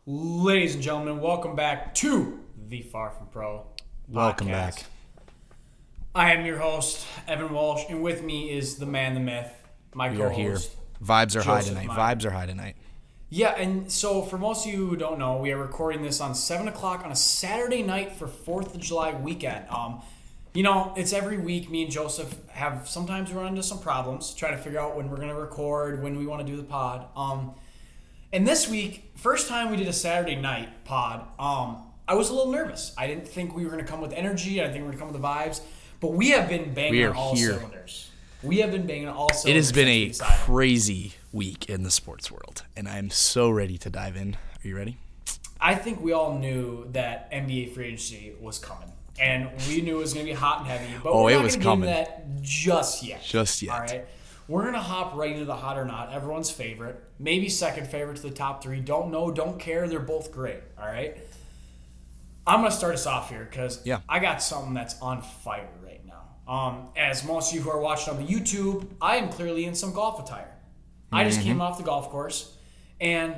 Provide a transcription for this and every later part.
Ladies and gentlemen, welcome back to the Far From Pro podcast. Welcome back. I am your host, Evan Walsh, and with me is the man, the myth, my We are co-host. here. Vibes are high Joseph tonight. Meyer. Vibes are high tonight. Yeah, and so for most of you who don't know, we are recording this on 7 o'clock on a Saturday night for 4th of July weekend. It's every week me and Joseph have sometimes run into some problems, trying to figure out when we're going to record, when we want to do the pod. And this week, first time we did a Saturday night pod, I was a little nervous. I didn't think we were going to come with energy. I didn't think we were going to come with the vibes. But we have been banging on all cylinders. We have been banging on all cylinders. It has been a crazy week in the sports world, and I'm so ready to dive in. Are you ready? I think we all knew that NBA free agency was coming. And we knew it was going to be hot and heavy. But we're not going to get into that just yet. Just yet. All right? We're going to hop right into the hot or not. Everyone's favorite. Maybe second favorite to the top three. Don't know, don't care. They're both great. All right? I'm going to start us off here because I got something that's on fire right now. As most of you who are watching on the YouTube, I am clearly in some golf attire. I just came off the golf course. And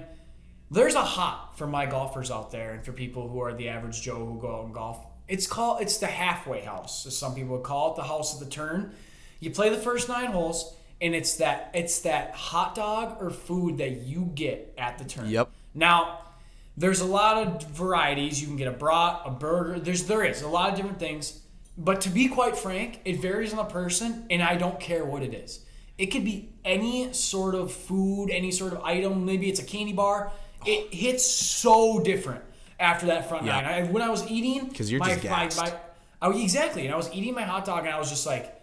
there's a hot for my golfers out there and for people who are the average Joe who go out and golf. It's the halfway house, as some people would call it, the house of the turn. You play the first 9 holes, and it's that hot dog or food that you get at the turn. Yep. Now, there's a lot of varieties. You can get a brat, a burger. There is a lot of different things. But to be quite frank, it varies on the person, and I don't care what it is. It could be any sort of food, any sort of item. Maybe it's a candy bar. It hits so different after that front 9. When I was eating, because you're just gassed. Exactly. And I was eating my hot dog, and I was like,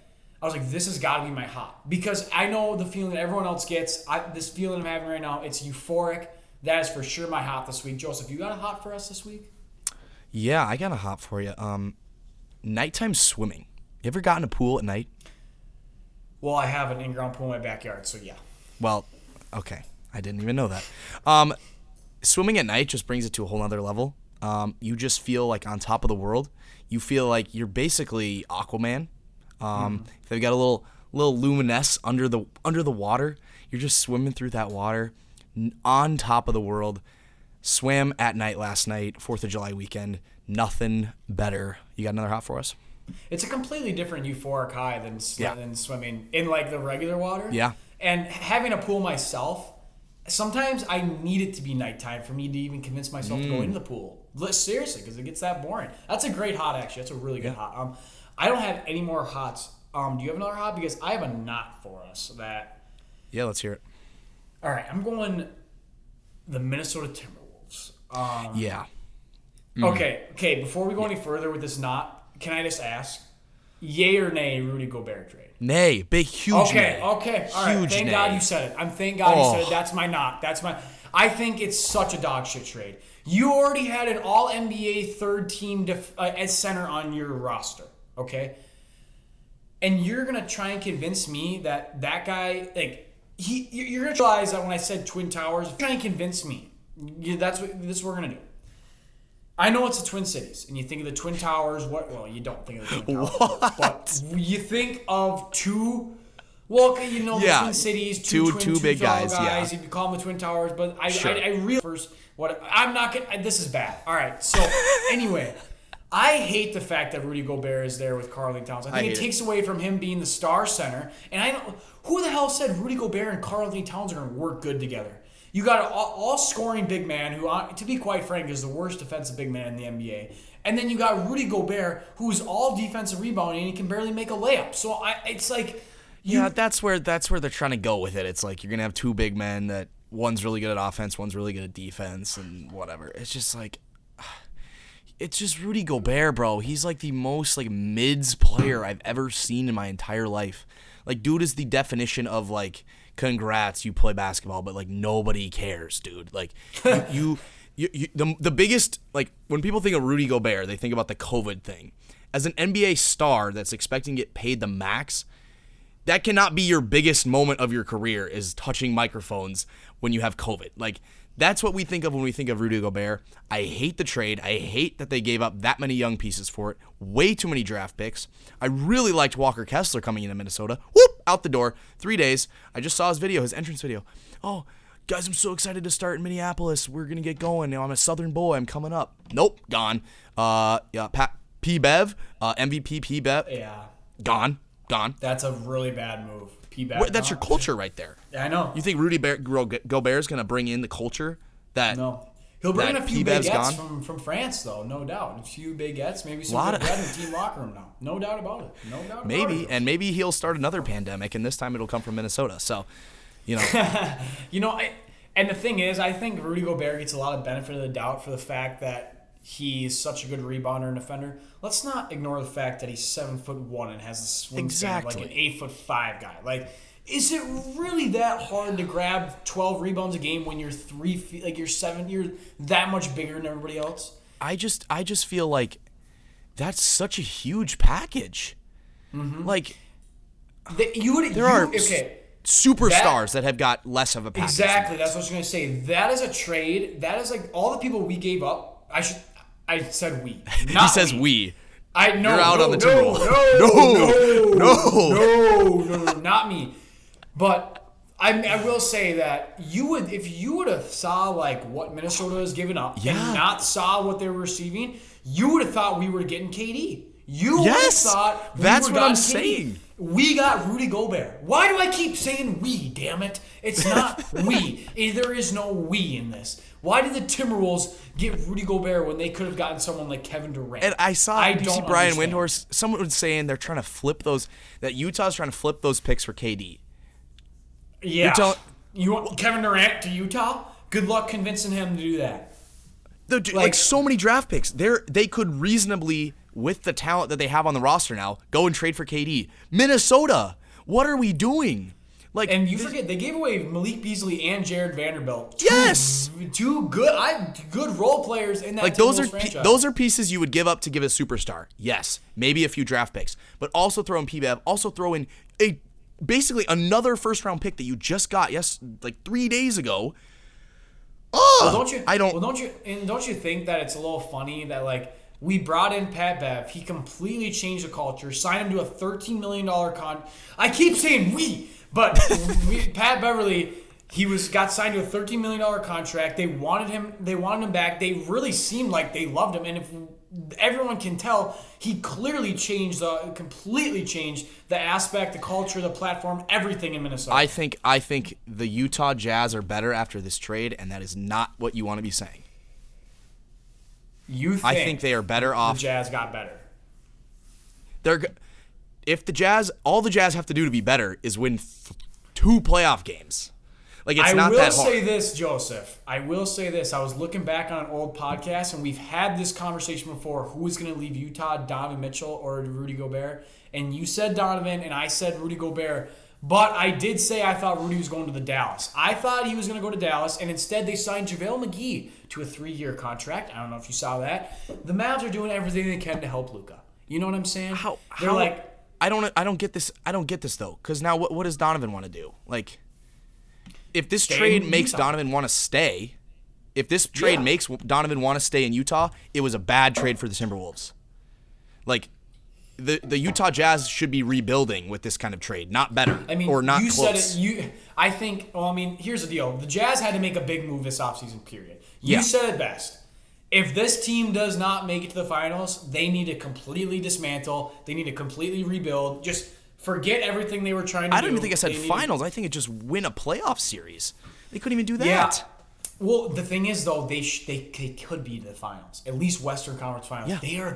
this has got to be my hot. Because I know the feeling that everyone else gets. This feeling I'm having right now, it's euphoric. That is for sure my hot this week. Joseph, you got a hot for us this week? Yeah, I got a hot for you. Nighttime swimming. You ever gotten a pool at night? Well, I have an in-ground pool in my backyard, so yeah. Well, okay. I didn't even know that. Swimming at night just brings it to a whole nother level. You just feel like on top of the world. You feel like you're basically Aquaman. They've got a little luminescence under the water. You're just swimming through that water on top of the world. Swam at night last night, 4th of July weekend. Nothing better. You got another hot for us? It's a completely different euphoric high than swimming in like the regular water. Yeah. And having a pool myself, sometimes I need it to be nighttime for me to even convince myself to go into the pool. Seriously, because it gets that boring. That's a great hot, actually. That's a really good hot. I don't have any more hots. Do you have another hot? Because I have a not for us that... Yeah, let's hear it. All right, I'm going the Minnesota Timberwolves. Okay, before we go any further with this not, can I just ask, yay or nay Rudy Gobert trade? Nay. Big, huge nay. Okay. All right. Thank God you said it. Thank God you said it. That's my knock. I think it's such a dog shit trade. You already had an all-NBA third team as center on your roster, okay? And you're going to try and convince me that guy, you're going to realize that when I said Twin Towers, you're trying to convince me. This is what we're going to do. I know it's the Twin Cities, and you think of the Twin Towers. You don't think of the Twin Towers, but you think of two. Well, okay, the Twin Cities, two big guys. Yeah, if you call them the Twin Towers, but I really first I'm not gonna. This is bad. All right, so anyway, I hate the fact that Rudy Gobert is there with Karl-Anthony Towns. I think it takes away from him being the star center. And I don't. Who the hell said Rudy Gobert and Karl-Anthony Towns are going to work good together? You got an all-scoring big man who, to be quite frank, is the worst defensive big man in the NBA. And then you got Rudy Gobert, who's all defensive rebounding, and he can barely make a layup. So it's like... that's where they're trying to go with it. It's like you're going to have two big men that one's really good at offense, one's really good at defense, and whatever. It's just like... It's just Rudy Gobert, bro. He's like the most mids player I've ever seen in my entire life. Dude is the definition of congrats, you play basketball, but nobody cares, dude. The biggest when people think of Rudy Gobert, they think about the COVID thing. As an NBA star that's expecting to get paid the max, that cannot be your biggest moment of your career is touching microphones when you have COVID. That's what we think of when we think of Rudy Gobert. I hate the trade. I hate that they gave up that many young pieces for it. Way too many draft picks. I really liked Walker Kessler coming into Minnesota. Whoop! Out the door. 3 days. I just saw his entrance video. Oh, guys, I'm so excited to start in Minneapolis. We're going to get going. I'm a Southern boy. I'm coming up. Nope, gone. P-Bev, MVP P-Bev. Yeah. Gone. That's a really bad move. P-Bev. That's your culture right there. Yeah, I know. You think Rudy Gobert is going to bring in the culture that... No. He'll bring in a few P-Bev's baguettes from France, though, no doubt. A few baguettes, maybe some good bread in the team locker room now. No doubt about it. No doubt about it. Maybe, and maybe he'll start another pandemic, and this time it'll come from Minnesota. So, And the thing is, I think Rudy Gobert gets a lot of benefit of the doubt for the fact that he's such a good rebounder and defender. Let's not ignore the fact that he's 7'1" and has the wingspan of like an 8'5" guy. Like, is it really that hard to grab 12 rebounds a game when you're 3 feet, like you're that much bigger than everybody else? I just feel like that's such a huge package. Mm-hmm. Like, there are superstars that have got less of a package. Exactly, that's what I was going to say. That is a trade. That is like all the people we gave up. I said we. He says we. You're out on the Timberwolves. No, not me. But I will say that if you would have saw like what Minnesota has given up and not saw what they were receiving, you would have thought we were getting KD. You would have thought that's what I'm KD. saying. We got Rudy Gobert. Why do I keep saying we, damn it? It's not we. There is no we in this. Why did the Timberwolves get Rudy Gobert when they could have gotten someone like Kevin Durant? And I saw Brian Windhorst, someone was saying they're trying to flip those, that Utah's trying to flip those picks for KD. Yeah. You want Kevin Durant to Utah? Good luck convincing him to do that. Like so many draft picks. They could reasonably, with the talent that they have on the roster now, go and trade for KD. Minnesota, what are we doing? And you forget they gave away Malik Beasley and Jared Vanderbilt. Two good role players in that. Those are pieces you would give up to give a superstar. Yes, maybe a few draft picks, but also throw in P-Bev. Also throw in basically another first round pick that you just got 3 days ago. Don't you think that it's a little funny that we brought in Pat Bev, he completely changed the culture, signed him to a $13 million I keep saying we, but Pat Beverly, got signed to a $13 million contract. They wanted him back. They really seemed like they loved him, and if everyone can tell, he clearly completely changed the aspect, the culture, the platform, everything in Minnesota. I think the Utah Jazz are better after this trade, and that is not what you want to be saying. I think they are better off. The Jazz got better. All the Jazz have to do to be better is win 2 playoff games. It's not that hard. I will say this, Joseph. I was looking back on an old podcast, and we've had this conversation before. Who is going to leave Utah, Donovan Mitchell or Rudy Gobert? And you said Donovan, and I said Rudy Gobert. But I did say I thought Rudy was going to the Dallas. I thought he was going to go to Dallas, and instead they signed JaVale McGee to a 3-year contract. I don't know if you saw that. The Mavs are doing everything they can to help Luka. You know what I'm saying? I don't get this. I don't get this though, because now what does Donovan want to do? If this trade makes Donovan want to stay, in Utah, it was a bad trade for the Timberwolves. The Utah Jazz should be rebuilding with this kind of trade, not better, or not you close. Said it. Here's the deal. The Jazz had to make a big move this offseason period. You said it best. If this team does not make it to the finals, they need to completely dismantle. They need to completely rebuild. Just forget everything they were trying to do. I don't even think I said finals. I think it just win a playoff series. They couldn't even do that. Yeah. Well, the thing is, though, they could be to the finals, at least Western Conference Finals. Yeah. They were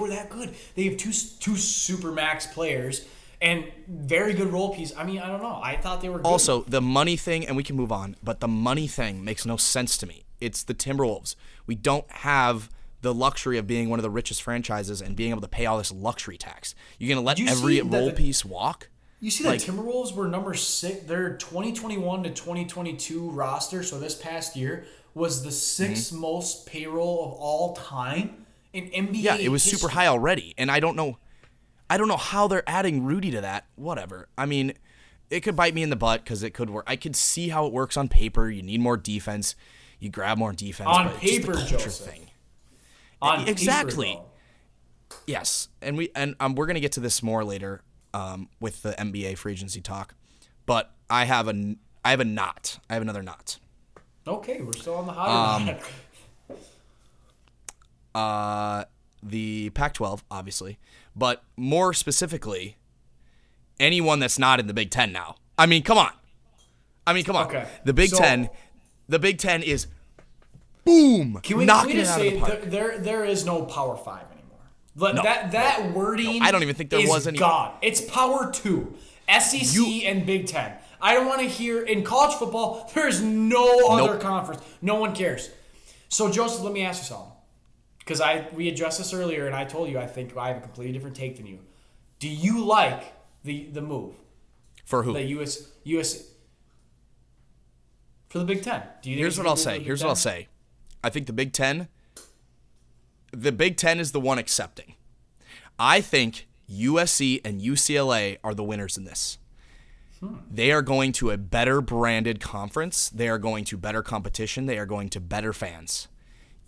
that good. They have two super max players and very good role pieces. I don't know. I thought they were good. Also, the money thing, and we can move on, but the money thing makes no sense to me. It's the Timberwolves. We don't have the luxury of being one of the richest franchises and being able to pay all this luxury tax. You're going to let every role piece walk? You see that Timberwolves were number 6. Their 2021 to 2022 roster, so this past year, was the 6th most payroll of all time in NBA Yeah, it was history. super high already, and I don't know how they're adding Rudy to that. Whatever. It could bite me in the butt because it could work. I could see how it works on paper. You need more defense. You grab more defense. On but paper, it's just the culture Joseph. thing. Exactly. Yes, and we're gonna get to this more later with the NBA free agency talk, but I have another knot. Okay, we're still on the hot. The Pac-12, obviously, but more specifically, anyone that's not in the Big Ten now. I mean, come on. Okay. The Big Ten is boom. Can we just say there is no Power 5 anymore? No, that wording. No, I don't even think there was any. God, it's Power 2, SEC and Big Ten. I don't want to hear in college football. There is no other conference. No one cares. So Joseph, let me ask you something. Because we addressed this earlier, and I told you I think I have a completely different take than you. Do you like the move for who? The US for the Big Ten. Here's what I'll say. I think the Big Ten is the one accepting. I think USC and UCLA are the winners in this. They are going to a better branded conference. They are going to better competition. They are going to better fans.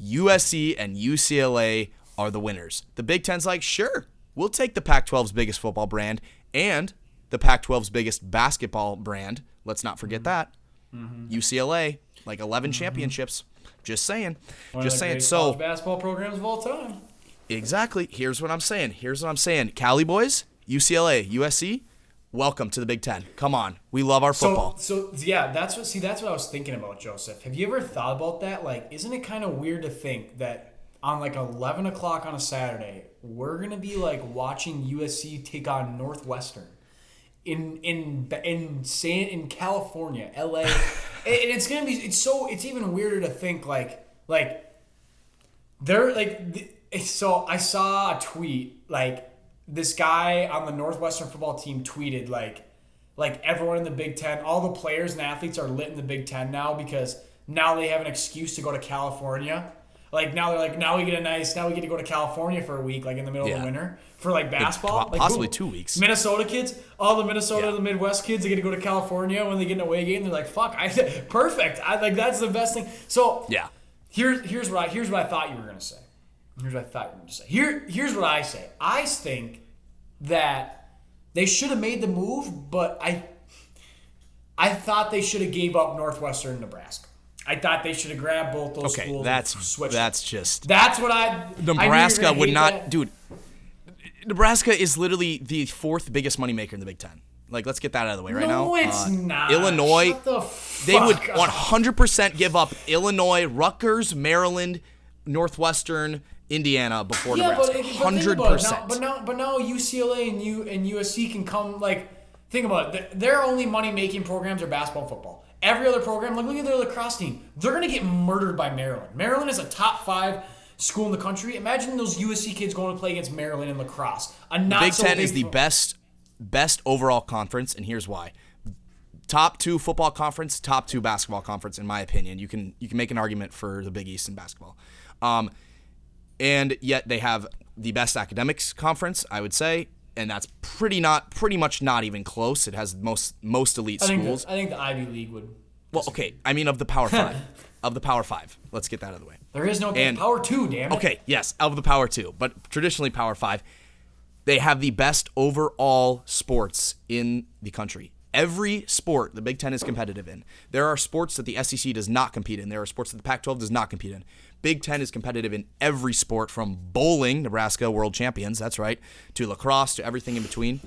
USC and UCLA are the winners. The Big Ten's like, sure, we'll take the Pac-12's biggest football brand and the Pac-12's biggest basketball brand. Let's not forget that. UCLA, like 11 championships. Just saying. One of the greatest college basketball programs of all time. Exactly. Here's what I'm saying. Cali boys, UCLA, USC, welcome to the Big Ten. Come on. We love our football. So yeah, that's what I was thinking about, Joseph. Have you ever thought about that? Like, isn't it kind of weird to think that on like 11 o'clock on a Saturday, we're going to be like watching USC take on Northwestern in California, LA. And it's going to be, it's even weirder to think like they're like, so I saw a tweet, like, this guy on the Northwestern football team tweeted like everyone in the Big Ten, all the players and athletes are lit in the Big Ten now because now they have an excuse to go to California. Like now they're like, now we get to go to California for a week, like in the middle of the winter for like basketball. Like, possibly 2 weeks. Minnesota kids, all the Minnesota, the Midwest kids, they get to go to California when they get an away game. They're like, fuck, perfect. That's the best thing. So yeah, here's what I thought you were gonna say. Here's what I say. I think that they should have made the move, but I thought they should have gave up Northwestern and Nebraska. I thought they should have grabbed both those schools. That's what Nebraska would not, dude. Nebraska is literally the fourth biggest moneymaker in the Big Ten. Like, let's get that out of the way right now. No, it's not. Illinois, Shut the fuck they would up. 100% give up Illinois, Rutgers, Maryland, Northwestern, Indiana before Nebraska. 100%. But now UCLA and USC can come, like, think about it. Their only money-making programs are basketball and football. Every other program, like, look at their lacrosse team. They're going to get murdered by Maryland. Maryland is a top 5 school in the country. Imagine those USC kids going to play against Maryland in lacrosse. The Big Ten is the best overall conference, and here's why. Top 2 football conference, top 2 basketball conference, in my opinion. You can make an argument for the Big East in basketball. And yet they have the best academics conference, I would say, and that's pretty much not even close. It has most elite schools. I think the Ivy League would. Well, okay. I mean, of the Power 5. Of the Power 5. Let's get that out of the way. There is no Power 2, damn it. Okay, yes, of the Power 2, but traditionally Power 5. They have the best overall sports in the country. Every sport the Big Ten is competitive in. There are sports that the SEC does not compete in. There are sports that the Pac-12 does not compete in. Big Ten is competitive in every sport, from bowling, Nebraska world champions, that's right, to lacrosse, to everything in between.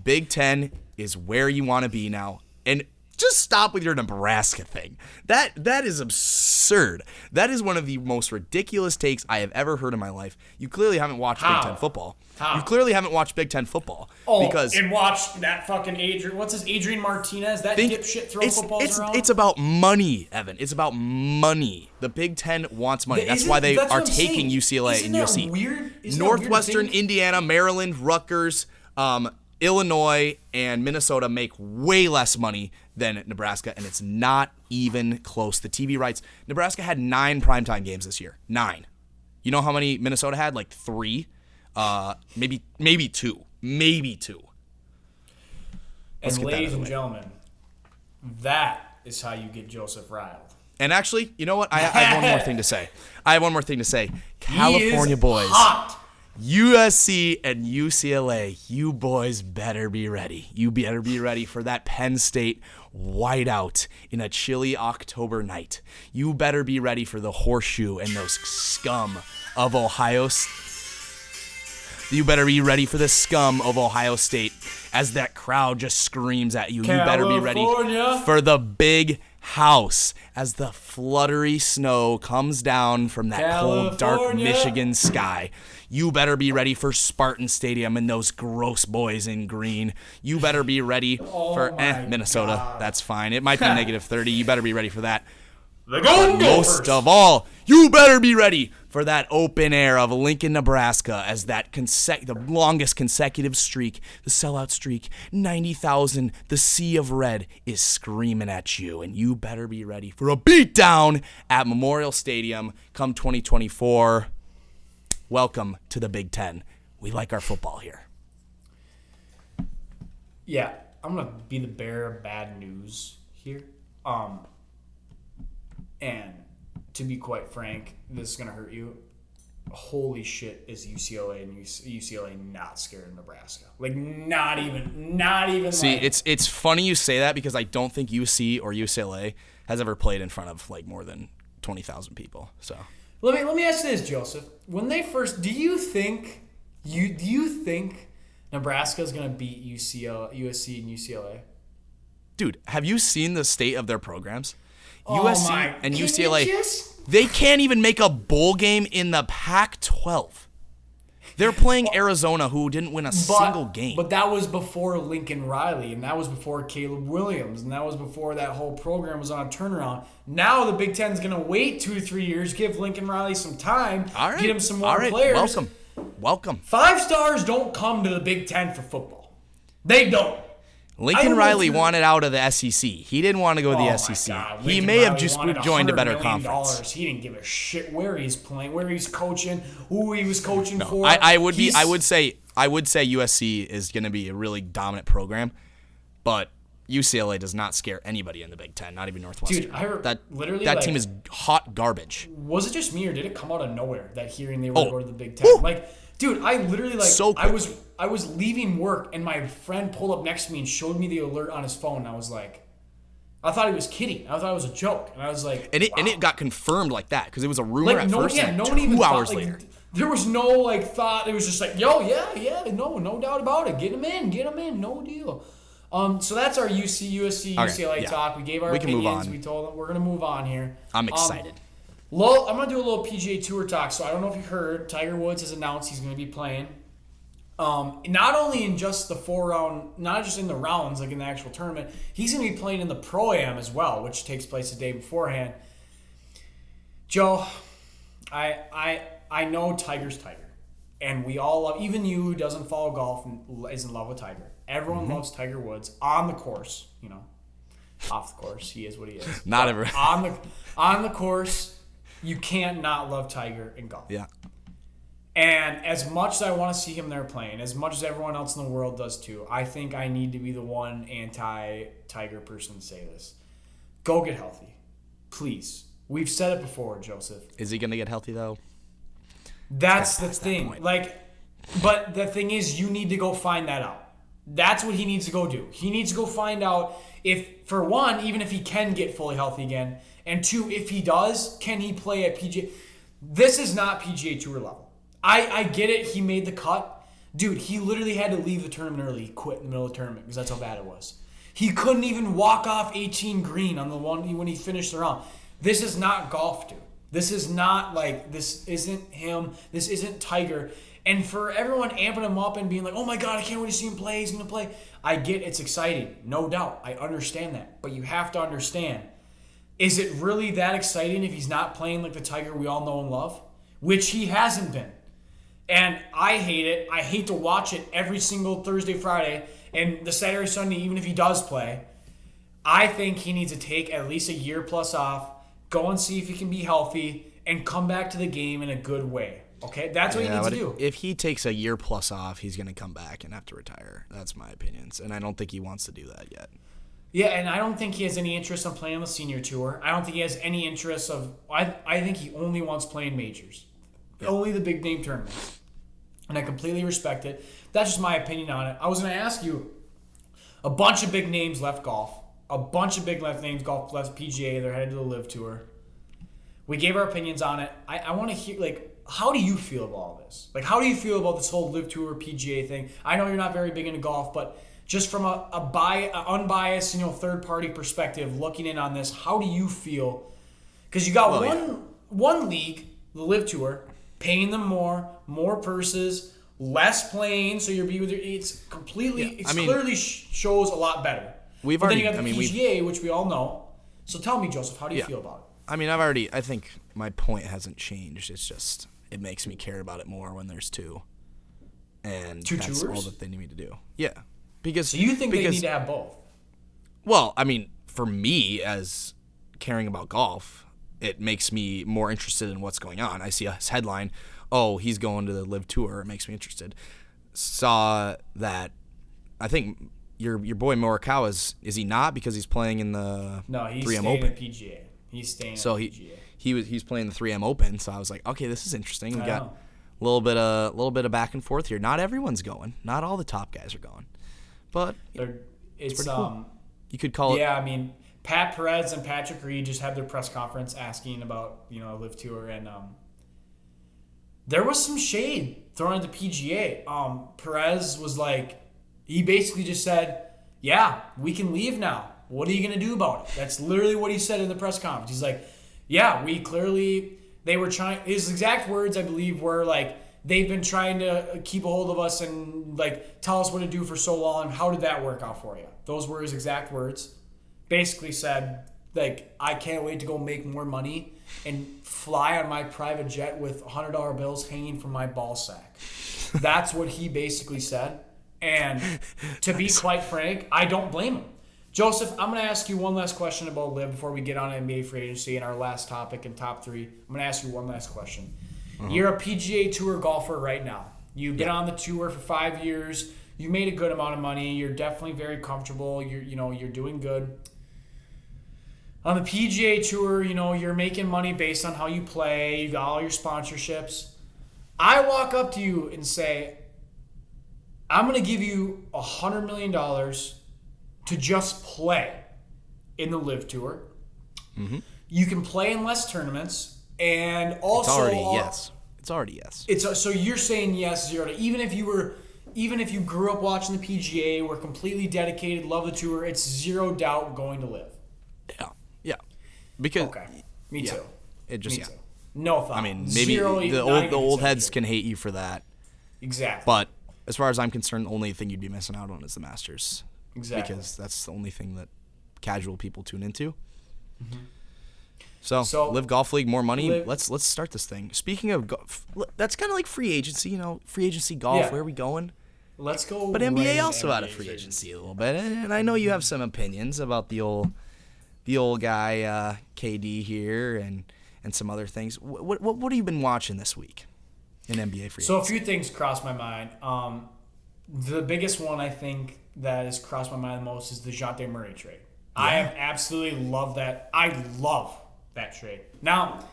Big Ten is where you want to be now. And just stop with your Nebraska thing. That is absurd. That is one of the most ridiculous takes I have ever heard in my life. You clearly haven't watched Big Ten football. You clearly haven't watched Big Ten football. And watch that fucking Adrian Martinez, that dipshit throwing footballs around? It's about money, Evan. It's about money. The Big Ten wants money. That's why they are taking UCLA and USC. Weird? Northwestern, Indiana, Maryland, Rutgers, Illinois, and Minnesota make way less money than Nebraska, and it's not even close. The TV rights, Nebraska had 9 primetime games this year. 9. You know how many Minnesota had? Like 3? Maybe 2. Maybe 2. And ladies and gentlemen, that is how you get Joseph riled. And actually, you know what? I have one more thing to say. California boys. Hot. USC and UCLA, you boys better be ready. You better be ready for that Penn State white out in a chilly October night. You better be ready for the horseshoe and those scum of Ohio State. You better be ready for the scum of Ohio State as that crowd just screams at you. California. You better be ready for the big house as the fluttery snow comes down from that cold, dark Michigan sky. You better be ready for Spartan Stadium and those gross boys in green. You better be ready for Minnesota. God. That's fine. It might be negative 30. You better be ready for that. Most of all, you better be ready for that open air of Lincoln, Nebraska, as that the longest consecutive streak, the sellout streak, 90,000, the sea of red is screaming at you, and you better be ready for a beatdown at Memorial Stadium come 2024. Welcome to the Big Ten. We like our football here. Yeah, I'm gonna be the bearer of bad news here. And to be quite frank, this is going to hurt you. Holy shit, is UCLA and UCLA not scared of Nebraska? Like, not even. See, like, it's funny you say that because I don't think UC or UCLA has ever played in front of, like, more than 20,000 people. So let me ask you this, Joseph. When they first, do you think Nebraska is going to beat USC and UCLA? Dude, have you seen the state of their programs? Oh USC and UCLA, they can't even make a bowl game in the Pac-12. They're playing Arizona, who didn't win a single game. But that was before Lincoln Riley, and that was before Caleb Williams, and that was before that whole program was on a turnaround. Now the Big Ten's going to wait 2 to 3 years, give Lincoln Riley some time, get him some more players. Welcome. 5 stars don't come to the Big Ten for football. They don't. Lincoln Riley wanted out of the SEC. He didn't want to go to the SEC. He may have just joined a better conference. He didn't give a shit where he's playing, where he's coaching, who he was coaching for. I would say USC is going to be a really dominant program, but UCLA does not scare anybody in the Big Ten, not even Northwestern. Dude, I heard that team is hot garbage. Was it just me or did it come out of nowhere that hearing they were going to the Big Ten? Like, dude, I literally I was leaving work and my friend pulled up next to me and showed me the alert on his phone. And I was like, I thought he was kidding. I thought it was a joke. And I was like, and it got confirmed like that because it was a rumor at first. Yeah, no one even 2 hours later. There was no thought. It was just like, yo, no doubt about it. Get him in, no deal. So that's our USC, UCLA talk. We gave our opinions. We told them we're gonna move on here. I'm excited. I'm going to do a little PGA Tour talk. So I don't know if you heard, Tiger Woods has announced he's going to be playing. Not only in just the 4-round, not just in the rounds, like in the actual tournament, he's going to be playing in the Pro-Am as well, which takes place the day beforehand. Joe, I know Tiger's Tiger. And we all love, even you who doesn't follow golf and is in love with Tiger. Everyone loves Tiger Woods on the course, Off the course, he is what he is. Not ever. On the course, you can't not love Tiger in golf. Yeah. And as much as I want to see him there playing, as much as everyone else in the world does too, I think I need to be the one anti-Tiger person to say this. Go get healthy. Please. We've said it before, Joseph. Is he going to get healthy, though? That's the thing. But the thing is, you need to go find that out. That's what he needs to go do. He needs to go find out if, for one, even if he can get fully healthy again, and 2, if he does, can he play at PGA? This is not PGA Tour level. I get it. He made the cut. Dude, he literally had to leave the tournament early. He quit in the middle of the tournament because that's how bad it was. He couldn't even walk off 18 green on the one when he finished the round. This is not golf, dude. This is not this isn't him. This isn't Tiger. And for everyone amping him up and being like, oh my God, I can't wait to see him play. He's going to play. I get it's exciting. No doubt. I understand that. But you have to understand, is it really that exciting if he's not playing like the Tiger we all know and love? Which he hasn't been. And I hate it. I hate to watch it every single Thursday, Friday, and the Saturday, Sunday, even if he does play. I think he needs to take at least a year plus off, go and see if he can be healthy, and come back to the game in a good way. Okay? That's what he needs to do. If he takes a year plus off, he's going to come back and have to retire. That's my opinions. And I don't think he wants to do that yet. Yeah, and I don't think he has any interest in playing on the senior tour. I don't think he has any interest of... I think he only wants playing majors. Yeah. Only the big name tournaments. And I completely respect it. That's just my opinion on it. I was going to ask you, a bunch of big names left golf. a bunch of big left names golf left PGA. They're headed to the Live Tour. We gave our opinions on it. I want to hear, like, how do you feel about all this? Like, how do you feel about this whole Live Tour PGA thing? I know you're not very big into golf, but just from a unbiased, third-party perspective, looking in on this, how do you feel? Because you got one league, the Live Tour, paying them more purses, less playing, so it's completely, clearly shows a lot better. Then you got the PGA, which we all know. So tell me, Joseph, how do you feel about it? I think my point hasn't changed. It's just, it makes me care about it more when there's two. And that's tours? All that they need me to do. Yeah. So you think they need to have both? Well, for me, as caring about golf, it makes me more interested in what's going on. I see a headline, he's going to the Live Tour. It makes me interested. Saw that, I think your boy Morikawa is he not, because he's playing in the 3M Open? At PGA. He's staying at PGA. He's playing the 3M Open, so I was like, okay, this is interesting. We got a little bit of back and forth here. Not everyone's going. Not all the top guys are going. But it's pretty cool. You could call it. Yeah, Pat Perez and Patrick Reed just had their press conference asking about Live Tour, and there was some shade thrown at the PGA. Perez was like, he basically just said, "Yeah, we can leave now. What are you gonna do about it?" That's literally what he said in the press conference. He's like, "Yeah, they were trying." His exact words, I believe, were like, "They've been trying to keep a hold of us and like tell us what to do for so long. How did that work out for you?" Those were his exact words. Basically said, like, "I can't wait to go make more money and fly on my private jet with $100 bills hanging from my ball sack." That's what he basically said. And to be quite frank, I don't blame him. Joseph, I'm going to ask you one last question about Liv before we get on NBA free agency and our last topic in top three. I'm going to ask you one last question. You're a PGA Tour golfer right now. You've been on the tour for 5 years. You made a good amount of money. You're definitely very comfortable. You're doing good. On the PGA Tour, you're making money based on how you play. You got all your sponsorships. I walk up to you and say, I'm going to give you $100 million to just play in the Live Tour. Mm-hmm. You can play in less tournaments, and also It's already yes. So you're saying yes, zero to even if you grew up watching the PGA, were completely dedicated, love the tour, it's zero doubt going to Live. Yeah. Because me too. It just me too. No thought. Maybe the old heads can hate you for that. Exactly. But as far as I'm concerned, the only thing you'd be missing out on is the Masters. Exactly. Because that's the only thing that casual people tune into. Mm-hmm. So Live Golf League, more money. Let's start this thing. Speaking of golf, that's kind of like free agency, free agency golf. Yeah. Where are we going? Let's go. But NBA also out of free agency a little bit, and I know you have some opinions about the old guy KD here and some other things. What have you been watching this week in NBA free agency? So a few things crossed my mind. The biggest one I think that has crossed my mind the most is the DeJounte Murray trade. Yeah. I have absolutely loved that. I love that trade. Now,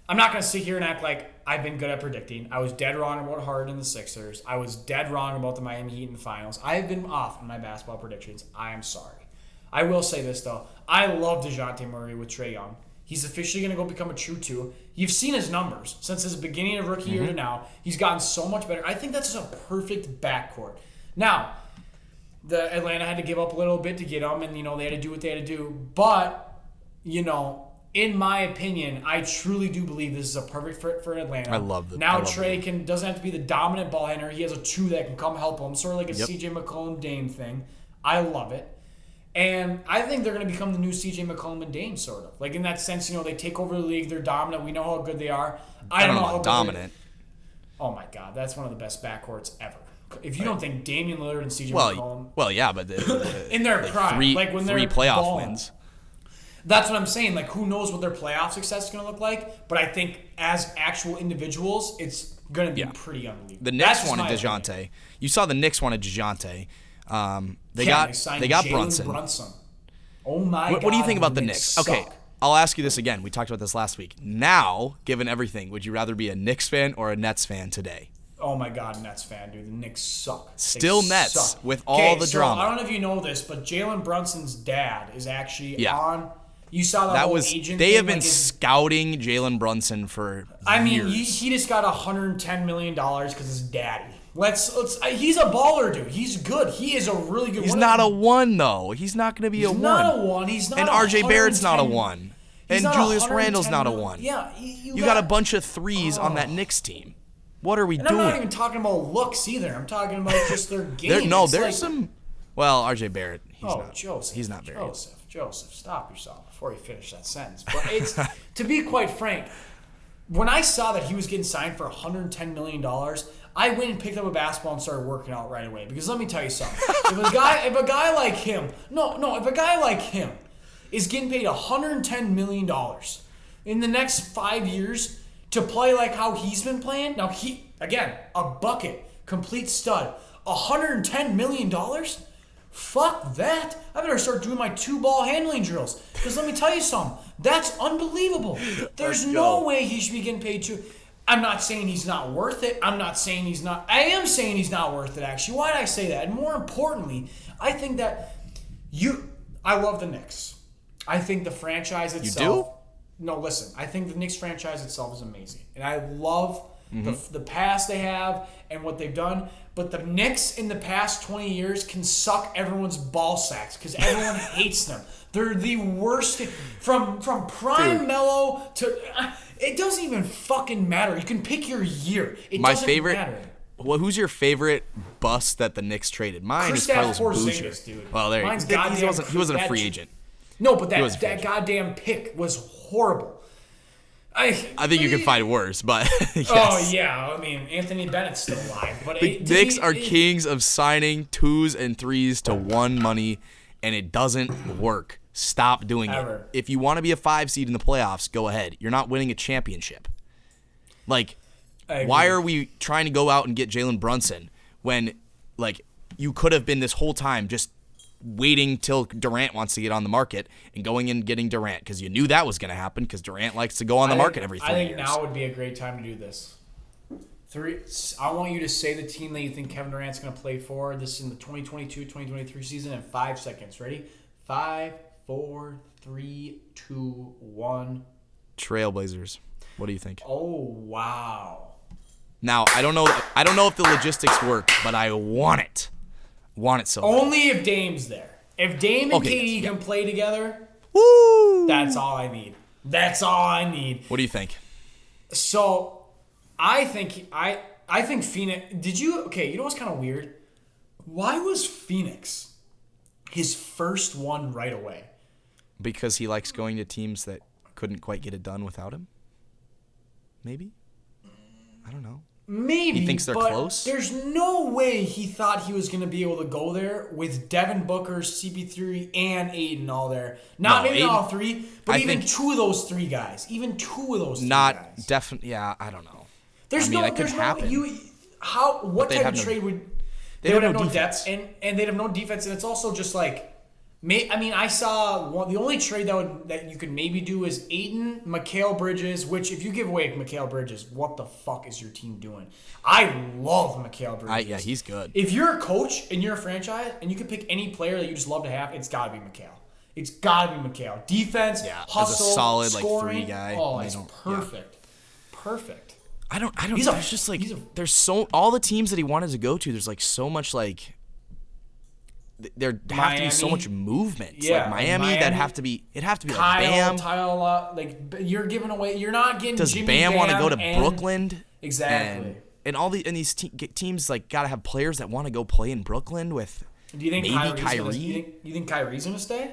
I'm not going to sit here and act like I've been good at predicting. I was dead wrong about Harden and the Sixers. I was dead wrong about the Miami Heat in the finals. I have been off in my basketball predictions. I am sorry. I will say this, though. I love DeJounte Murray with Trae Young. He's officially going to go become a true two. You've seen his numbers since his beginning of rookie year to now. He's gotten so much better. I think that's just a perfect backcourt. Now, the Atlanta had to give up a little bit to get him, and they had to do what they had to do. But, in my opinion, I truly do believe this is a perfect fit for Atlanta. I love that. Now Trae doesn't have to be the dominant ball handler. He has a two that can come help him, sort of like a CJ McCollum Dame thing. I love it. And I think they're going to become the new CJ McCollum and Dame, sort of. Like, in that sense, they take over the league. They're dominant. We know how good they are. I don't know how dominant. Oh, my God. That's one of the best backcourts ever. If you don't think Damian Lillard and CJ McCollum... Well, yeah, but... in their prime. When they're three playoff balling. wins. That's what I'm saying. Like, who knows what their playoff success is going to look like? But I think as actual individuals, it's going to be pretty unbelievable. The Knicks wanted DeJounte. Opinion. You saw the Knicks wanted DeJounte. They got Brunson. Oh my God! What do you think about the Knicks? Okay, I'll ask you this again. We talked about this last week. Now, given everything, would you rather be a Knicks fan or a Nets fan today? oh my God, Nets fan, dude. The Knicks suck. Still They Nets suck. with all the so drama. I don't know if you know this, but Jalen Brunson's dad is actually on. You saw that whole was agent they thing, have been scouting Jalen Brunson for years. He just got $110 million because his daddy. He's a baller, dude. He's good. He is a really good. He's not a 1 though. He's not going to be a 1. He's not a 1. He's not. And RJ Barrett's not a 1. And Julius Randle's not a 1. Yeah, you got a bunch of 3s on that Knicks team. What are we doing? I'm not even talking about looks either. I'm talking about just their game. There's some. Well, RJ Barrett. Joseph. He's not very good. Joseph, stop yourself before you finish that sentence. But it's to be quite frank, when I saw that he was getting signed for $110 million, I went and picked up a basketball and started working out right away. Because let me tell you something. If a guy like him is getting paid $110 million in the next 5 years to play like how he's been playing, now a bucket, complete stud, $110 million? Fuck that. I better start doing my 2-ball handling drills. Because let me tell you something. That's unbelievable. There's no way he should be getting paid to. I'm not saying he's not worth it. I am saying he's not worth it, actually. Why did I say that? And more importantly, I think that I love the Knicks. I think the franchise itself. You do? No, listen. I think the Knicks franchise itself is amazing. And I love the past they have and what they've done. But the Knicks in the past 20 years can suck everyone's ball sacks because everyone hates them. They're the worst. From prime Melo to... It doesn't even fucking matter. You can pick your year. It doesn't matter. Well, who's your favorite bust that the Knicks traded? Mine is Carlos Boozer. Dude. Well, there he wasn't a free agent. No, but that goddamn pick was horrible. I think you can find worse, but yes. Oh, yeah. I mean, Anthony Bennett's still alive. But the Knicks are kings of signing 2s and 3s to 1 money, and it doesn't work. Stop doing it. If you want to be a 5 seed in the playoffs, go ahead. You're not winning a championship. Why are we trying to go out and get Jalen Brunson when, you could have been this whole time just waiting till Durant wants to get on the market and going and getting Durant because you knew that was going to happen because Durant likes to go on the market every 3 years. I think now would be a great time to do this. I want you to say the team that you think Kevin Durant's going to play for this in the 2022-2023 season in 5 seconds. Ready? 5, 4, 3, 2, 1. Trailblazers. What do you think? Oh, wow. Now, I don't know if the logistics work, but I want it. Want it so bad. Only if Dame's there. If Dame and KD can play together, woo! That's all I need. That's all I need. What do you think? So, I think Phoenix. You know what's kind of weird? Why was Phoenix his first one right away? Because he likes going to teams that couldn't quite get it done without him? Maybe? I don't know. Maybe. He thinks they're close? There's no way he thought he was going to be able to go there with Devin Booker, CP3, and Aiden all there. Maybe Aiden, all 3, but even 2 of those 3 guys. Even 2 of those 3 guys. Not definitely. Yeah, I don't know. It could happen. What type of trade would... They would have no depth, and they'd have no defense, and it's also just I saw the only trade that you could maybe do is Ayton, Mikal Bridges, which if you give away Mikal Bridges, what the fuck is your team doing? I love Mikal Bridges. Yeah, he's good. If you're a coach and you're a franchise and you can pick any player that you just love to have, it's got to be Mikal. It's got to be Mikal. Defense, hustle, as a solid scoring, 3 guy. Oh, it's perfect. Perfect. I don't. There's just there's all the teams that he wanted to go to. There's so much there have to be so much movement. Yeah, Miami, it'd have to be Kyle, Bam. Tyler, you're giving away. You're not getting. Does Jimmy Bam want to go to Brooklyn? Exactly. And these teams got to have players that want to go play in Brooklyn with. Do you think maybe Kyrie? You think Kyrie's gonna stay?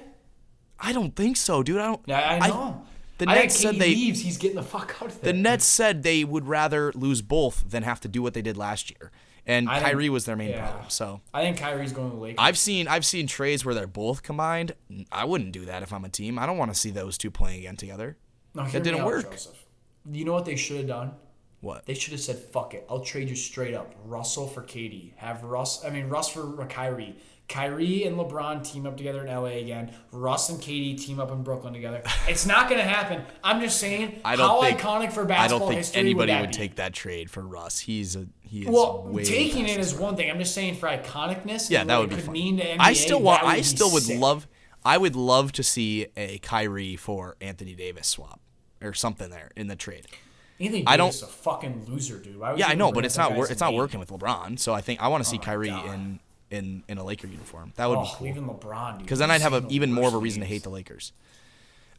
I don't think so, dude. I know. The Nets said leaves. He's getting the fuck out of there. The Nets said they would rather lose both than have to do what they did last year. And Kyrie was their main problem. So I think Kyrie's going to the Lakers. I've seen trades where they're both combined. I wouldn't do that if I'm a team. I don't want to see those 2 playing again together. No, that didn't work. Joseph. You know what they should have done? What? They should have said, "Fuck it, I'll trade you straight up. Russell for KD. Have Russ for Kyrie. Kyrie and LeBron team up together in LA again. Russ and KD team up in Brooklyn together. It's not going to happen. I'm just saying, iconic for basketball history anybody would would take that trade for Russ. He is way taking it is one thing. I'm just saying for iconicness. Yeah, that would be could fun. mean to NBA. I would love to see a Kyrie for Anthony Davis swap or something there in the trade. Anthony Davis is a fucking loser, dude. Yeah, I know, but it's not working with LeBron. So I think I want to see Kyrie in a Laker uniform. That would be cool. Even LeBron, dude. Because then I'd have even more of a reason to hate the Lakers.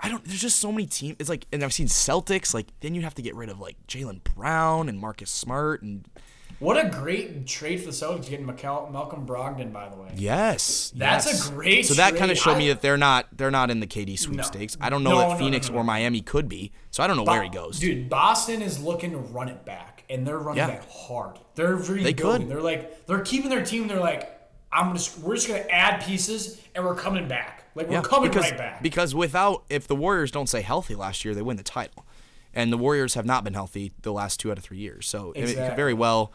There's just so many teams. It's like, and I've seen Celtics. Like, then you have to get rid of like Jaylen Brown and Marcus Smart and. What a great trade for the Celtics getting Malcolm Brogdon, by the way. Yes, that's a great. So that kind of showed me that they're not in the KD sweepstakes. I don't know that Phoenix or Miami could be. So I don't know where he goes. Dude, Boston is looking to run it back, and they're running back hard. They're rebuilding. They're keeping their team. They're like, we're just gonna add pieces, and we're coming back. Like we're coming right back. Because if the Warriors don't stay healthy last year, they win the title, and the Warriors have not been healthy the last 2 out of 3 years. So it could very well.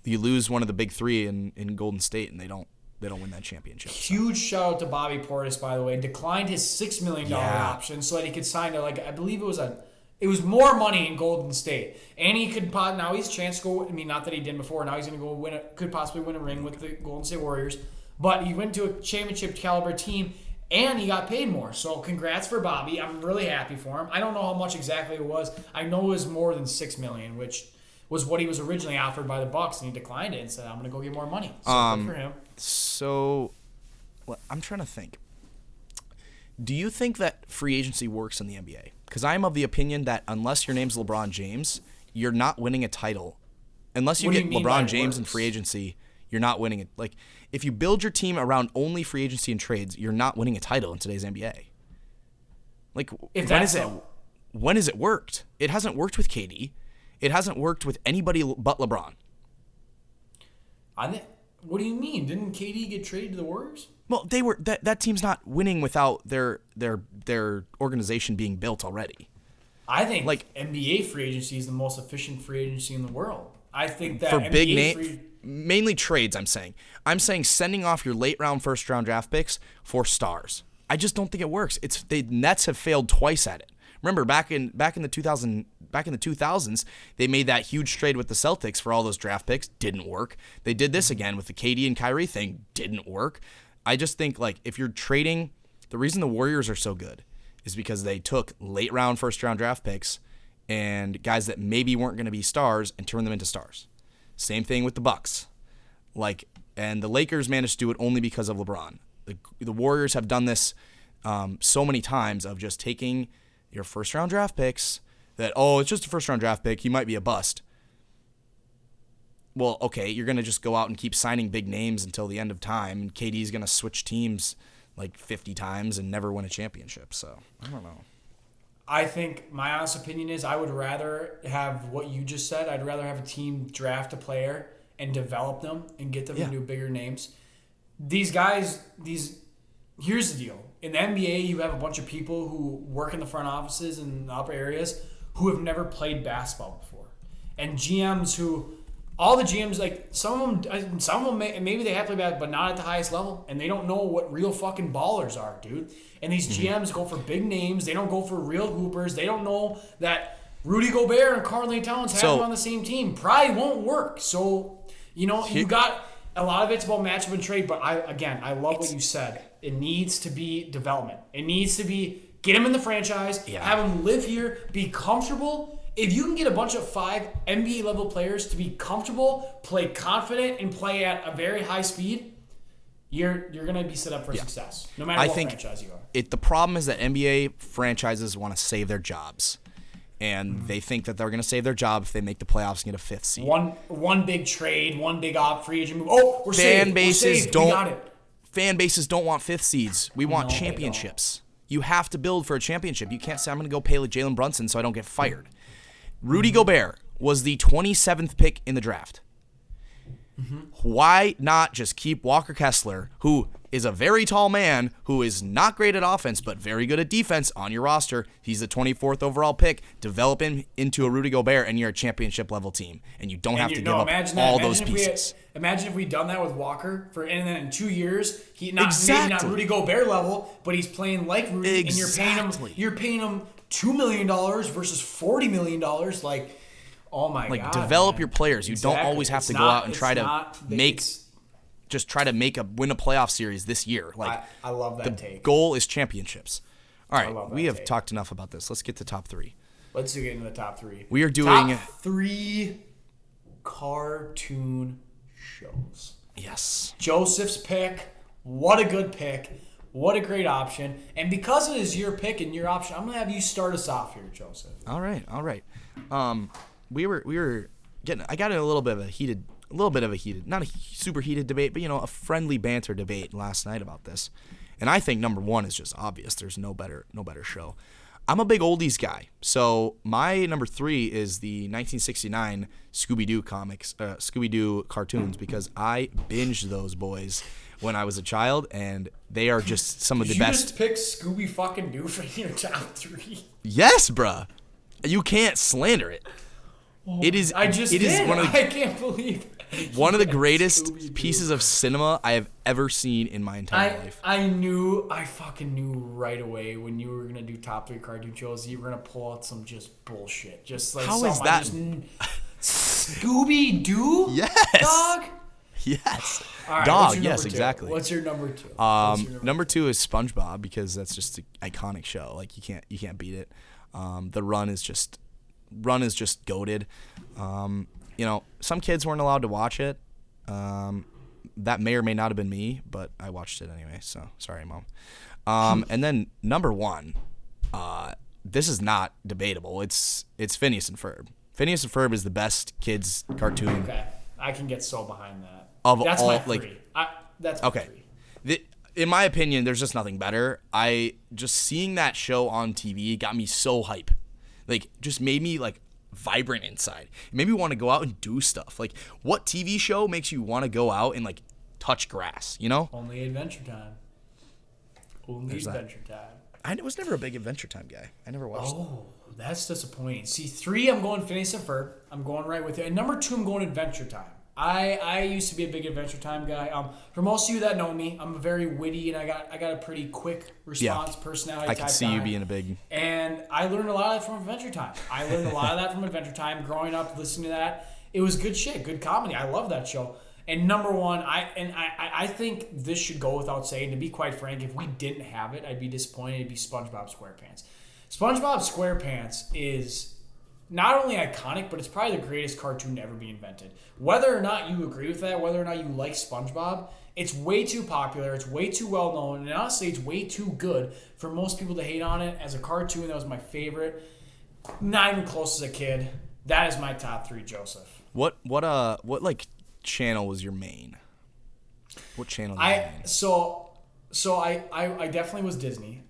You lose one of the big three in Golden State, and they don't win that championship. Huge shout out to Bobby Portis, by the way. Declined his $6 million option so that he could sign to I believe it was more money in Golden State, and he could now he's chance to go. I mean, not that he did before. Now he's going to go could possibly win a ring with the Golden State Warriors. But he went to a championship caliber team, and he got paid more. So congrats for Bobby. I'm really happy for him. I don't know how much exactly it was. I know it was more than $6 million, which was what he was originally offered by the Bucks, and he declined it and said, "I'm going to go get more money." So good for him. So, I'm trying to think. Do you think that free agency works in the NBA? Because I'm of the opinion that unless your name's LeBron James, you're not winning a title. Unless you get LeBron James in free agency, you're not winning it. Like, if you build your team around only free agency and trades, you're not winning a title in today's NBA. Like, when has it worked? It hasn't worked with KD. It hasn't worked with anybody but LeBron. What do you mean? Didn't KD get traded to the Warriors? Well, they were that team's not winning without their organization being built already. I think NBA free agency is the most efficient free agency in the world. I think that for big names, mainly trades. I'm saying sending off your late round, first round draft picks for stars. I just don't think it works. The Nets have failed twice at it. Remember back in the 2000s, they made that huge trade with the Celtics for all those draft picks. Didn't work. They did this again with the KD and Kyrie thing. Didn't work. I just think if you're trading, the reason the Warriors are so good is because they took late round, first round draft picks and guys that maybe weren't going to be stars and turned them into stars. Same thing with the Bucks. And the Lakers managed to do it only because of LeBron. The Warriors have done this so many times of just taking your first round draft picks that, it's just a first round draft pick. He might be a bust. Well, okay, you're going to just go out and keep signing big names until the end of time. And KD's going to switch teams 50 times and never win a championship. So, I don't know. I think my honest opinion is I would rather have what you just said. I'd rather have a team draft a player and develop them and get them into bigger names. These guys, here's the deal. In the NBA, you have a bunch of people who work in the front offices and the upper areas who have never played basketball before. And GMs all the GMs, some of them maybe they have played basketball, but not at the highest level. And they don't know what real fucking ballers are, dude. And these GMs go for big names. They don't go for real hoopers. They don't know that Rudy Gobert and Karl-Anthony Towns have them on the same team. Probably won't work. So, you got a lot of it's about matchup and trade. But I love what you said. It needs to be development. It needs to be get him in the franchise, have him live here, be comfortable. If you can get a bunch of 5 NBA level players to be comfortable, play confident, and play at a very high speed, you're going to be set up for success, no matter what franchise you are. The problem is that NBA franchises want to save their jobs. And they think that they're going to save their job if they make the playoffs and get a 5th seed. One big trade, one big free agent move. Oh, we're saved. We got it. Fan bases don't want 5th seeds. We want championships. You have to build for a championship. You can't say, I'm going to go pay Jalen Brunson so I don't get fired. Rudy Gobert was the 27th pick in the draft. Why not just keep Walker Kessler, who is a very tall man who is not great at offense but very good at defense on your roster. He's the 24th overall pick. Develop him into a Rudy Gobert, and you're a championship-level team. And you don't have to give up all those pieces. Imagine if we'd done that with Walker, and then in 2 years, maybe not Rudy Gobert level, but he's playing like Rudy, and you're paying him $2 million versus $40 million. Like, oh my God. Like, develop your players. You don't always have to go out and try to win a playoff series this year. Like, I love that take. The goal is championships. All right, we have talked enough about this. Let's get to top 3. Let's get into the top 3. We are doing top 3 cartoon shows. Yes. Joseph's pick. What a good pick. What a great option. And because it is your pick and your option, I'm going to have you start us off here, Joseph. All right. We were getting, I got in a little bit of a heated, not a super heated debate, but a friendly banter debate last night about this. And I think number 1 is just obvious. There's no better show. I'm a big oldies guy. So my number 3 is the 1969 Scooby-Doo cartoons, because I binged those boys when I was a child, and they are just some of the best. You just picked Scooby-fucking-Doo for your top 3? Yes, bruh. You can't slander it. It is. I can't believe one of the greatest pieces of cinema I have ever seen in my entire life. I fucking knew right away when you were gonna do top 3 cartoon shows, you were gonna pull out some just bullshit. Just like, how is that? Scooby-Doo? Yes. Dog? Yes. All right, Dog, yes, exactly. What's your number 2? Number 2 is SpongeBob, because that's just an iconic show. Like, you can't beat it. The run is just goated. Some kids weren't allowed to watch it. That may or may not have been me, but I watched it anyway, so sorry, Mom. And then number 1, this is not debatable. It's Phineas and Ferb. Phineas and Ferb is the best kids cartoon. Okay, I can get so behind that. That's my 3. That's my 3. In my opinion, there's just nothing better. Just seeing that show on TV got me so hype. Like, just made me like vibrant inside. It made me want to go out and do stuff. Like, what TV show makes you want to go out and like touch grass? Only Adventure Time. Adventure Time. I was never a big Adventure Time guy. I never watched. Oh, that's disappointing. See, 3, I'm going Phineas and Ferb. I'm going right with it. And number 2, I'm going Adventure Time. I used to be a big Adventure Time guy. For most of you that know me, I'm very witty, and I got a pretty quick response personality type I can see guy. you being a big. And I learned a lot of that from Adventure Time. Growing up, listening to that, it was good shit, good comedy. I love that show. And number 1, I think this should go without saying. To be quite frank, if we didn't have it, I'd be disappointed. It'd be SpongeBob SquarePants. SpongeBob SquarePants is not only iconic, but it's probably the greatest cartoon to ever be invented. Whether or not you agree with that, whether or not you like SpongeBob, it's way too popular, it's way too well known, and honestly, it's way too good for most people to hate on it. As a cartoon, that was my favorite. Not even close as a kid. That is my top 3, Joseph. What like channel was your main? What channel? So I definitely was Disney.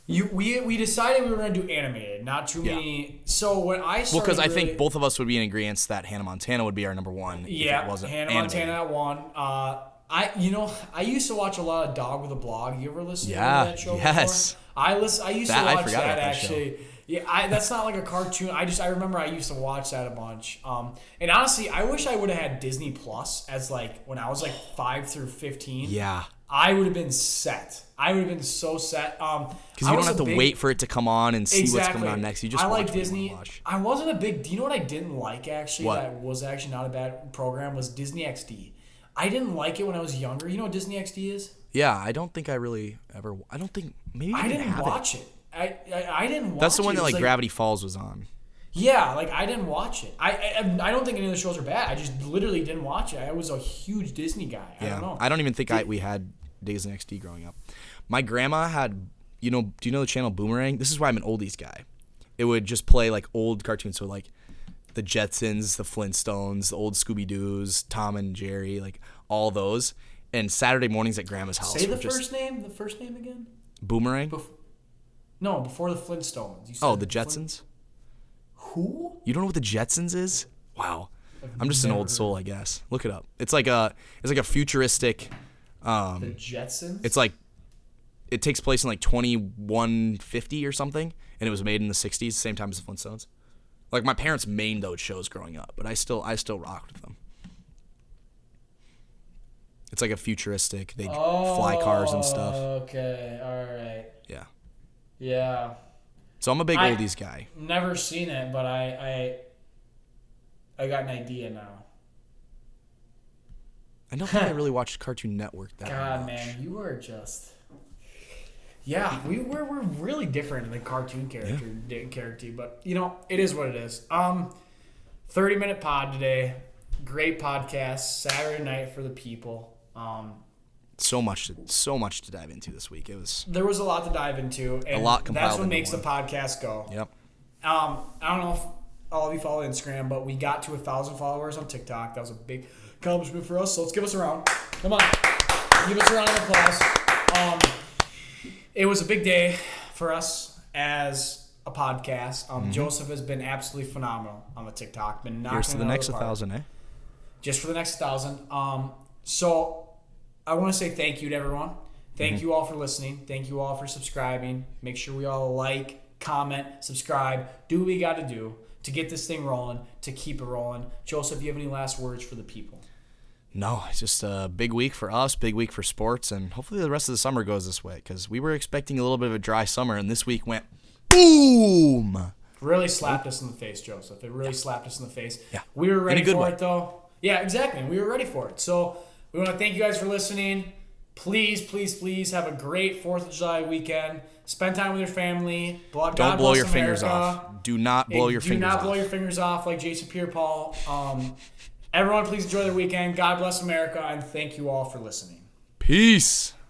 We decided we were going to do animated, not too many. So when I started, because I think both of us would be in agreement that Hannah Montana would be our number 1. Yeah, if it wasn't Hannah animated. Montana at 1. I used to watch a lot of Dog with a Blog. You ever listen to that show? Yes. Before? I used to watch that actually. Show. Yeah, that's not like a cartoon. I remember I used to watch that a bunch. And honestly, I wish I would have had Disney Plus as like when I was like 5 through 15. Yeah. I would have been set. I would have been so set. Because you don't have to wait for it to come on and see what's coming on next. You just watch like Disney. I wasn't a big. Do you know what I didn't like actually? What? That was actually not a bad program. Was Disney XD. I didn't like it when I was younger. You know what Disney XD is? Yeah, I don't think I really ever. I don't think maybe I didn't watch it. I didn't watch it. That's the one that like Gravity Falls was on. Yeah, like I didn't watch it. I don't think any of the shows are bad. I just literally didn't watch it. I was a huge Disney guy. I don't know. I don't even think we had Disney XD growing up. My grandma had, do you know the channel Boomerang? This is why I'm an oldies guy. It would just play like old cartoons, so like the Jetsons, the Flintstones, the old Scooby-Doos, Tom and Jerry, like all those. And Saturday mornings at grandma's house. Say the first name. The first name again. Boomerang. Before the Flintstones. You said the Jetsons. Who? You don't know what the Jetsons is? Wow. I'm just an old soul, I guess. Look it up. It's like a futuristic The Jetsons? It's like it takes place in like 2150 or something, and it was made in the 60s, same time as the Flintstones. Like my parents mained those shows growing up, but I still rocked with them. It's like a futuristic. They fly cars and stuff. Okay, all right. Yeah. Yeah. So I'm a big oldies guy. Never seen it, but I got an idea now. I don't think I really watched Cartoon Network that much. God, man, you are just... Yeah, we're really different in the cartoon character, but you know, it is what it is. 30-minute pod today. Great podcast. Saturday night for the people. So much to dive into this week. There was a lot to dive into, and a lot compiled that's what into makes one. the podcast go. Yep. I don't know if all of you follow Instagram, but we got to 1,000 followers on TikTok. That was a big accomplishment for us. So let's give us a round. Come on, give us a round of applause. It was a big day for us as a podcast. Joseph has been absolutely phenomenal on the TikTok. Been knocking Here's to the next it out of the park. 1,000, eh? Just for the next 1,000. So I want to say thank you to everyone. Thank you all for listening. Thank you all for subscribing. Make sure we all like, comment, subscribe. Do what we got to do to get this thing rolling, to keep it rolling. Joseph, do you have any last words for the people? No, it's just a big week for us, big week for sports, and hopefully the rest of the summer goes this way because we were expecting a little bit of a dry summer, and this week went boom. Really slapped us in the face, Joseph. It really slapped us in the face. Yeah. We were ready for way. it, though. Yeah, exactly. We were ready for it. So we want to thank you guys for listening. Please, please, please have a great 4th of July weekend. Spend time with your family. Don't blow your fingers off. Do not blow your fingers off. Do not blow your fingers off like Jason Pierre-Paul. Everyone, please enjoy their weekend. God bless America, and thank you all for listening. Peace.